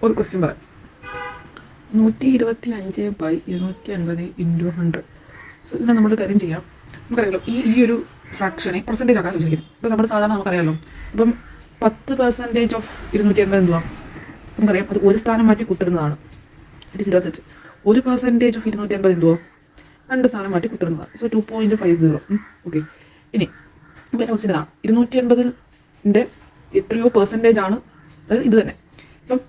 ഒരു ക്വസ്റ്റ്യൻ പറയാം. 125/250 into 100. So ഇതിനെ നമ്മൾ കാര്യം ചെയ്യാം. നമുക്കറിയാലോ ഈ ഒരു ഫ്രാക്ഷനെ പെർസെൻറ്റേജ് ആക്കാൻ ചോദിച്ചിരിക്കും. ഇപ്പോൾ നമ്മൾ സാധാരണ നമുക്കറിയാമല്ലോ, ഇപ്പം 10% ഓഫ് 280 എന്തുവാ നമുക്കറിയാം, അത് ഒരു സ്ഥാനം മാറ്റി കുത്തിടുന്നതാണ്. It is 25. 1% ഓഫ് 280 എന്തുവാ 2 സ്ഥാനം മാറ്റി കുത്തിടുന്നതാണ്. സോ 2.50. ഓക്കെ. ഇനി ഇപ്പം ക്വസ്റ്റ്യൻ ഇതാണ്, 280ൻ്റെ എത്രയോ പെർസെൻറ്റേജ് ആണ്, അതായത് ഇത് തന്നെ. ഇപ്പം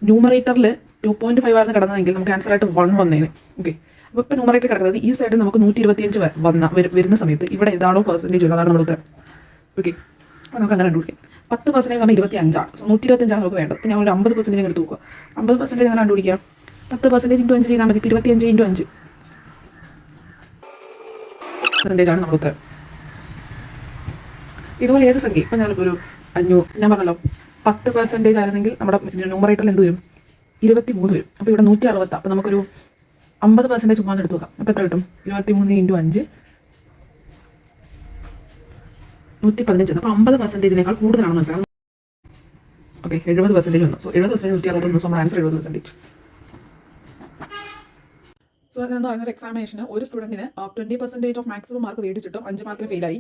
ന്യൂമറേറ്ററിൽ 2.5 ആയിരുന്നു കിടന്നതെങ്കിൽ നമുക്ക് ആൻസർ ആയിട്ട് 1 വന്നേനെ. ഓക്കെ. അപ്പോൾ ഇപ്പം ന്യൂമറേറ്റർ കിടക്കുന്നത് ഈ സൈഡിൽ നമുക്ക് 125 വരുന്ന സമയത്ത് ഇവിടെ ഏതാണോ പെർസെൻറ്റേജ് വരുന്നത് അതാണ് നമ്മൾ ഉത്തരം. ഓക്കെ. അപ്പോൾ നമുക്ക് അങ്ങനെ കണ്ടുപിടിക്കാം. 10% പറഞ്ഞാൽ 25 ആണ്. സോ 125 നമുക്ക് വേണ്ടത്. അപ്പോൾ ഞാൻ ഒരു 50% എടുത്ത് നോക്കുക. 50% എങ്ങനെ കണ്ടുപിടിക്കാം? 10% ഇൻറ്റു 5 ചെയ്താൽ മതി. 25 ഇൻറ്റു 5 പെർസെൻറ്റേജ് ആണ് നമ്മുടെ ഉത്തരം. ഇതുപോലെ ഏത് സംഖ്യ, ഇപ്പം ഞാനിപ്പോൾ ഒരു 500 ഞാൻ പറഞ്ഞല്ലോ 10% ആയിരുന്നെങ്കിൽ നമ്മുടെ ന്യൂമറേറ്ററിൽ എന്ത് വരും? 23 വരും. അപ്പോൾ ഇവിടെ 160. അപ്പോൾ നമുക്കൊരു 50% ചുമ്മാ എടുത്ത് നോക്കാം. അപ്പോൾ എത്ര കിട്ടും? 23 ഇൻറ്റു 5 115. അപ്പോൾ 50%-നേക്കാൾ കൂടുതലാണ് മനസ്സിലാകുന്നത്. ഓക്കെ. 70% വന്നു. സോ 70% 161. സോ നമ്മുടെ ആൻസർ 70%. സോ അതെന്ന് പറയുന്ന ഒരു എക്സാമിനേഷന് ഒരു സ്റ്റുഡൻറ്റിന് 20% ഓഫ് മാക്സിമം മാർക്ക് മേടിച്ചിട്ടും 5 മാർക്കിന് ഫെയിലായി.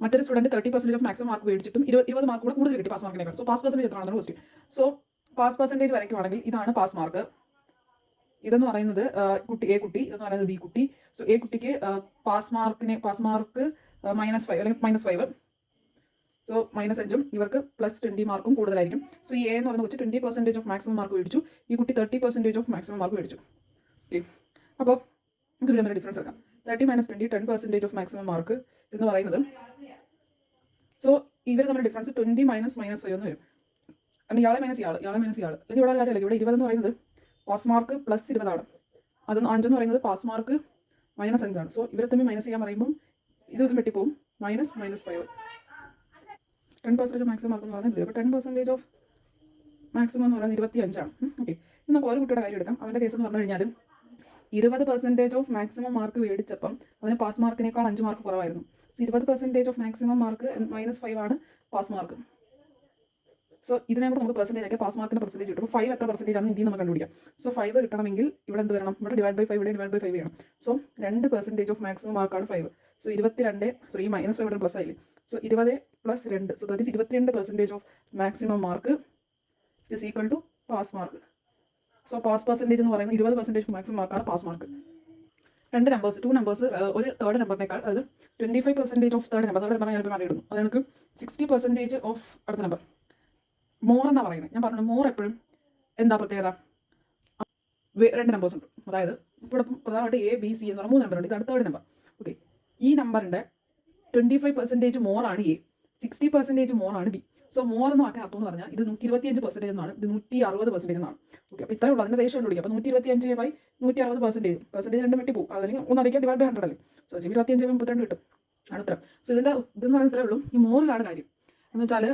മറ്റൊരു സ്റ്റുഡൻറ്റ് 30% ഓഫ് മാക്സിമം മാർക്ക് മേടിച്ചിട്ടും 20 മാർക്ക് കൂടെ കൂടുതൽ കിട്ടി പാസ് മാർക്കിനേക്കാൾ. സോ പാസ് പെർസെൻറ്റേജ് എത്രയാണെന്നാണ് ക്വസ്റ്റ്യൻ. സോ പാസ് പെർസെൻറ്റേജ് വരയ്ക്കുവാണെങ്കിൽ ഇതാണ് പാസ് മാർക്ക്. ഇതെന്ന് പറയുന്നത് എ കുട്ടി, ഇതെന്ന് പറയുന്നത് ബി കുട്ടി. സോ എ കുട്ടിക്ക് പാസ് മാർക്ക് -5 അല്ലെങ്കിൽ -5. സോ -5ഉം ഇവർക്ക് +20 മാർക്കും കൂടുതലായിരിക്കും. സോ ഈ എ എന്ന് പറയുന്നത് വെച്ച് 20% ഓഫ് മാക്സിമം മാർക്ക് മേടിച്ചു. ഈ കുട്ടി 30% ഓഫ് മാക്സിമം മാർക്ക് മേടിച്ചു. ഓക്കെ. അപ്പോൾ നമുക്ക് ഇതിൽ ഡിഫറൻസ് എടുക്കാം. 30 - 20 10% ഓഫ് മാക്സിമം മാർക്ക് എന്ന് പറയുന്നത്. സോ ഇവർ നമ്മുടെ ഡിഫറൻസ് 20 - -5 എന്ന് വരും. അല്ലെങ്കിൽ ഇയാളെ മൈനസ് ഇയാൾ അല്ലെങ്കിൽ ഇവിടെ കാര്യമല്ല. ഇവിടെ 20 എന്ന് പറയുന്നത് പാസ് മാർക്ക് +20 ആണ്. അത് 5 എന്ന് പറയുന്നത് പാസ് മാർക്ക് -5 ആണ്. സോ ഇവരെ തമ്മിൽ മൈനസ് ചെയ്യാൻ പറയുമ്പോൾ ഇതും വെട്ടിപ്പോവും. -5 10% മാക്സിമം മാർക്ക് എന്ന് പറയുന്നത്. അപ്പോൾ 10% ഓഫ് മാക്സിമം എന്ന് പറയുന്നത് 25 ആണ്. ഓക്കെ. ഇന്ന് നമുക്ക് ഒരു കുട്ടിയുടെ കാര്യം എടുക്കാം. അവൻ്റെ കേസ് എന്ന് പറഞ്ഞു കഴിഞ്ഞാൽ 20% ഓഫ് മാക്സിമം മാർക്ക് മേടിച്ചപ്പം അവന് പാസ് മാർക്കിനേക്കാൾ 5 മാർക്ക് കുറവായിരുന്നു. സോ 20% ഓഫ് മാക്സിമം മാർക്ക് -5 ആണ് പാസ് മാർക്ക്. സോ ഇതിനെ കൂടെ നമുക്ക് പെർസെൻറ്റേജ് ആക്കി പാസ് മാർക്കിൻ്റെ പെർസെൻറ്റേജ് കിട്ടും. അപ്പോൾ 5 എത്ര പെർസെൻറ്റേജ് ആണ് ഇതിൽ നമുക്ക് കണ്ടുപിടിക്കാം. സോ 5 കിട്ടണമെങ്കിൽ ഇവിടെ എന്ത് വരണം? ഇവിടെ /5 ഇവിടെ /5 ചെയ്യണം. സോ 2% ഓഫ് മാക്സിമം മാർക്കാണ് 5. സോ 22 ഈ -5 ഇവിടെ പ്ലസ് ആയില്ലേ. So 20 + 2. So that is 22% of maximum mark is equal to pass mark. So pass percentage എന്ന് പറയുന്നത് 20% ഓഫ് മാക്സിമം മാർക്കാണ് പാസ് മാർക്ക്. രണ്ട് നമ്പേഴ്സ്, 2 നമ്പേഴ്സ് ഒരു തേർഡ് നമ്പറിനേക്കാൾ, അതായത് 25% ഓഫ് തേർഡ് നമ്പർ ഞാനിപ്പോൾ മാറിയിടുന്നു. അത് നമുക്ക് 60% ഓഫ് അടുത്ത നമ്പർ മോർ എന്നാണ് പറയുന്നത്. ഞാൻ പറഞ്ഞു മോർ എപ്പോഴും എന്താ പ്രത്യേകത? 2 നമ്പേഴ്സ് ഉണ്ട്. അതായത് ഇവിടെ പ്രധാനമായിട്ട് A, B, C എന്ന് പറഞ്ഞാൽ 3 നമ്പറുണ്ട്. ഇതാണ് തേർഡ് നമ്പർ. ഓക്കെ. ഈ നമ്പറിൻ്റെ 25% മോർ ആണ് A, 60% മോർ ആണ് B. സോ മോർ എന്ന് വാക്കിന് അർത്ഥം എന്ന് പറഞ്ഞാൽ ഇത് 125% എന്നാണ്, ഇത് 160% എന്നാണ്. ഓക്കെ. അപ്പോൾ ഇത്രയേ ഉള്ളൂ. അതിൻ്റെ റേഷ്യോ കണ്ടുപിടിക്കുക. അപ്പോൾ 125/160% രണ്ടും വെട്ടി പോകും. അല്ലെങ്കിൽ 1/100 അല്ലേ. സോ 25/32 കിട്ടും. ആണ് ഉത്തരം. സോ ഇതെന്ന് പറയുന്നത് ഇത്രയേ ഉള്ളൂ. ഈ മോറിലാണ് കാര്യം എന്ന് വെച്ചാൽ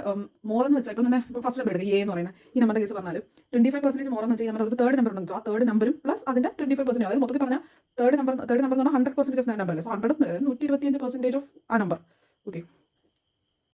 മോർ എന്ന് വെച്ചാൽ ഇപ്പം തന്നെ ഇപ്പോൾ ഫസ്റ്റ് നമ്പർ എടുക്കുക A എന്ന് പറയുന്നത് ഈ നമ്പറിൻ്റെ കേസ് പറഞ്ഞാൽ 25% മോർ എന്ന് വെച്ചാൽ നമ്മുടെ ഒരു തേർഡ് നമ്പർ ഉണ്ടെന്ന് വെച്ചാൽ ആ തേർഡ് നമ്പറും പ്ലസ് അതിൻ്റെ 25%, അതായത് മൊത്തത്തിൽ പറഞ്ഞാൽ തേർഡ് നമ്പർ എന്ന് പറഞ്ഞാൽ 100% ഓഫ് നമ്പർ അല്ലേ. സോ 100 125% ഓഫ് ആ നമ്പർ. ഓക്കെ.